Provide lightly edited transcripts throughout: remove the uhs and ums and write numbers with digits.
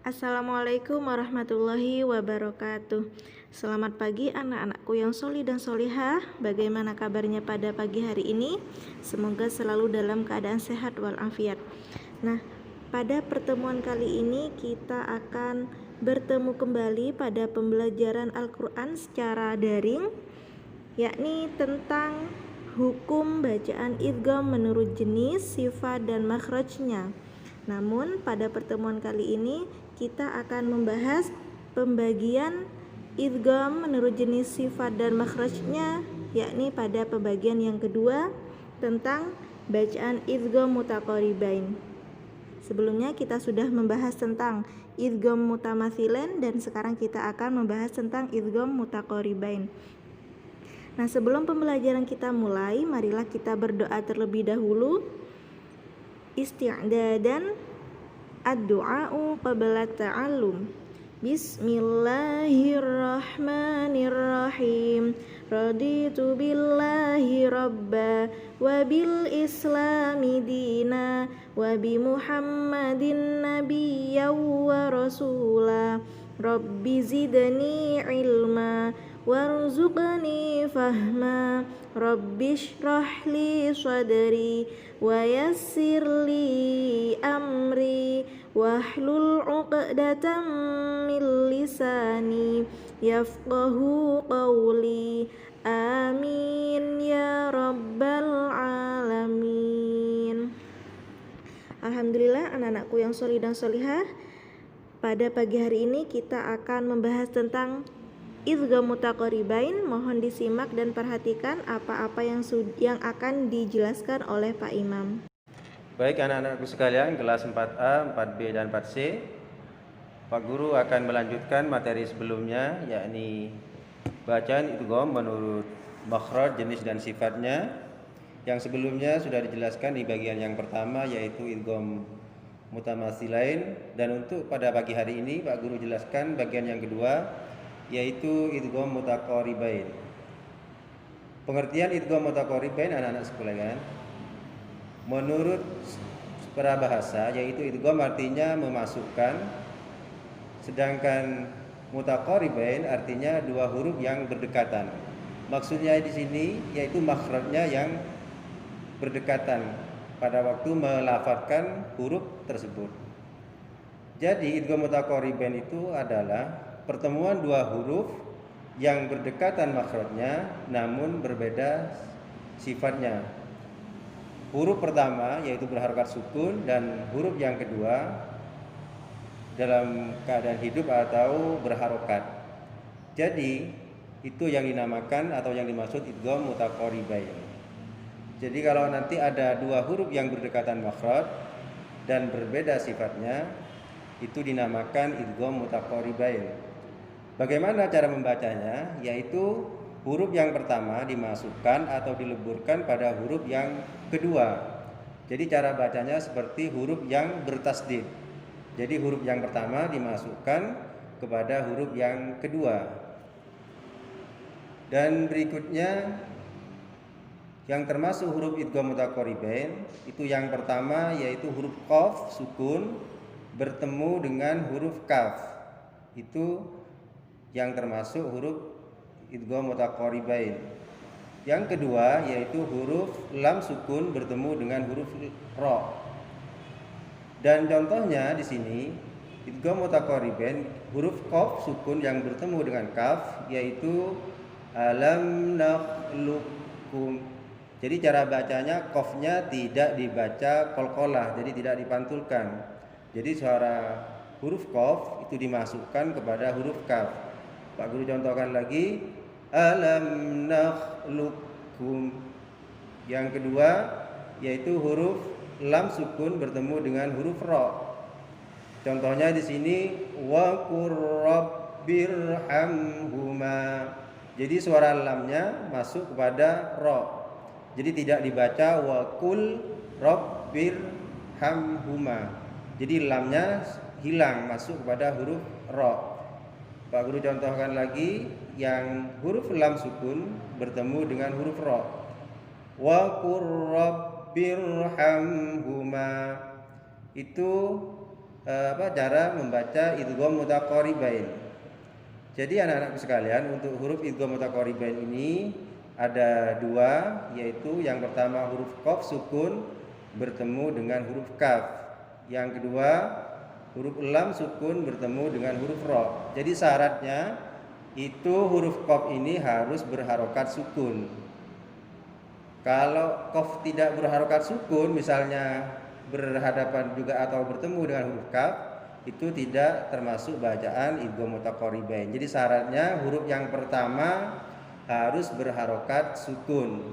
Assalamualaikum warahmatullahi wabarakatuh. Selamat pagi anak-anakku yang solih dan solihah. Bagaimana kabarnya pada pagi hari ini? Semoga selalu dalam keadaan sehat walafiat. Nah, pada pertemuan kali ini kita akan bertemu kembali pada pembelajaran Al-Quran secara daring, yakni tentang hukum bacaan idgham menurut jenis, sifat, dan makhrajnya. Namun pada pertemuan kali ini kita akan membahas pembagian idgham menurut jenis, sifat, dan makhrajnya, yakni pada pembagian yang kedua tentang bacaan idgham mutaqaribain. Sebelumnya kita sudah membahas tentang idgham mutamatsilan dan sekarang kita akan membahas tentang idgham mutaqaribain. Nah, sebelum pembelajaran kita mulai, marilah kita berdoa terlebih dahulu. Isti'dadan ad-du'a'u qabla ta'allum. Bismillahirrahmanirrahim. Raditu billahi rabba wa bil islami dina wa bi muhammadin nabiyya wa rasula. Rabbi zidni ilma warzuqni fahma. Rabbi shrah li sadri wa yassir li amri wahlul 'uqdatam min lisani yafqahu qawli. Amin ya rabbal alamin. Alhamdulillah anak-anakku yang sholih dan sholihah, pada pagi hari ini kita akan membahas tentang idgham mutaqaribain. Mohon disimak dan perhatikan apa-apa yang akan dijelaskan oleh Pak Imam. Baik anak-anakku sekalian, kelas 4A, 4B, dan 4C, Pak Guru akan melanjutkan materi sebelumnya, yakni bacaan idgham menurut makhraj, jenis, dan sifatnya. Yang sebelumnya sudah dijelaskan di bagian yang pertama, yaitu idgham mutamatsilain. Dan untuk pada pagi hari ini Pak Guru jelaskan bagian yang kedua, yaitu idgham mutaqaribain. Pengertian idgham mutaqaribain anak-anak sekalian, menurut perabahasa, yaitu idgham artinya memasukkan, sedangkan mutaqaribain artinya dua huruf yang berdekatan. Maksudnya di sini yaitu makhrajnya yang berdekatan pada waktu melafadzkan huruf tersebut. Jadi idgham mutaqaribain itu adalah pertemuan dua huruf yang berdekatan makhrajnya namun berbeda sifatnya. Huruf pertama yaitu berharokat sukun dan huruf yang kedua dalam keadaan hidup atau berharokat. Jadi itu yang dinamakan atau yang dimaksud idgham mutaqaribain. Jadi kalau nanti ada dua huruf yang berdekatan makhraj dan berbeda sifatnya, itu dinamakan idgham mutaqaribain. Bagaimana cara membacanya? Yaitu huruf yang pertama dimasukkan atau dileburkan pada huruf yang kedua. Jadi cara bacanya seperti huruf yang bertasdid. Jadi huruf yang pertama dimasukkan kepada huruf yang kedua. Dan berikutnya yang termasuk huruf idgham mutaqaribain itu yang pertama yaitu huruf qaf sukun bertemu dengan huruf kaf. Itu yang termasuk huruf idgham mutaqaribain. Yang kedua yaitu huruf lam sukun bertemu dengan huruf ra. Dan contohnya di sini idgham mutaqaribain huruf qaf sukun yang bertemu dengan kaf yaitu alam nakhluqukum. Jadi cara bacanya qafnya tidak dibaca qalqalah, jadi tidak dipantulkan. Jadi suara huruf qaf itu dimasukkan kepada huruf kaf. Pak Guru contohkan lagi, alam nakhluqukum. Yang kedua yaitu huruf lam sukun bertemu dengan huruf ra. Contohnya di sini wa qur rabbirhamhuma. Jadi suara lamnya masuk kepada ra. Jadi tidak dibaca wa qul rabbirhamhuma. Jadi lamnya hilang masuk kepada huruf ra. Pak Guru contohkan lagi yang huruf lam sukun bertemu dengan huruf ra. Wa qur rabbirhamhuma. Itu cara membaca idgham mutaqaribain. Jadi anak-anakku sekalian, untuk huruf idgham mutaqaribain ini ada dua, yaitu yang pertama huruf qaf sukun bertemu dengan huruf kaf. Yang kedua huruf lam sukun bertemu dengan huruf ro. Jadi syaratnya itu huruf qaf ini harus berharokat sukun. Kalau qaf tidak berharokat sukun, misalnya berhadapan juga atau bertemu dengan huruf kaf, itu tidak termasuk bacaan idgham mutaqaribain. Jadi syaratnya huruf yang pertama harus berharokat sukun.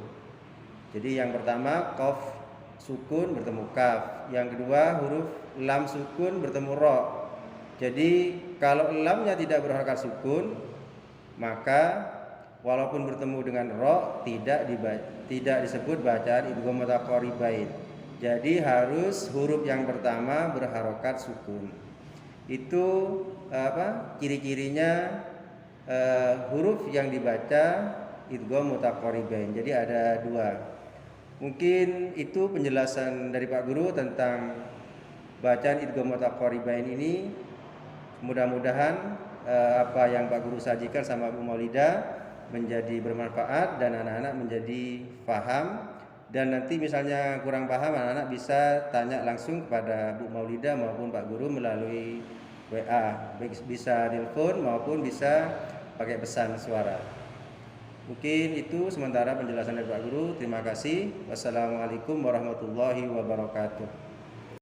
Jadi yang pertama qaf sukun bertemu kaf, yang kedua huruf lam sukun bertemu ro. Jadi kalau lamnya tidak berharokat sukun, maka walaupun bertemu dengan ro tidak disebut bacaan idgham mutaqaribain. Jadi harus huruf yang pertama berharokat sukun. Itu ciri-cirinya huruf yang dibaca idgham mutaqaribain. Jadi ada dua. Mungkin itu penjelasan dari Pak Guru tentang bacaan idgham mutaqaribain ini. Mudah-mudahan apa yang Pak Guru sajikan sama Bu Maulida menjadi bermanfaat dan anak-anak menjadi paham. Dan nanti misalnya kurang paham, anak-anak bisa tanya langsung kepada Bu Maulida maupun Pak Guru melalui WA, bisa telepon maupun bisa pakai pesan suara. Mungkin itu sementara penjelasan dari Pak Guru. Terima kasih. Wassalamualaikum warahmatullahi wabarakatuh.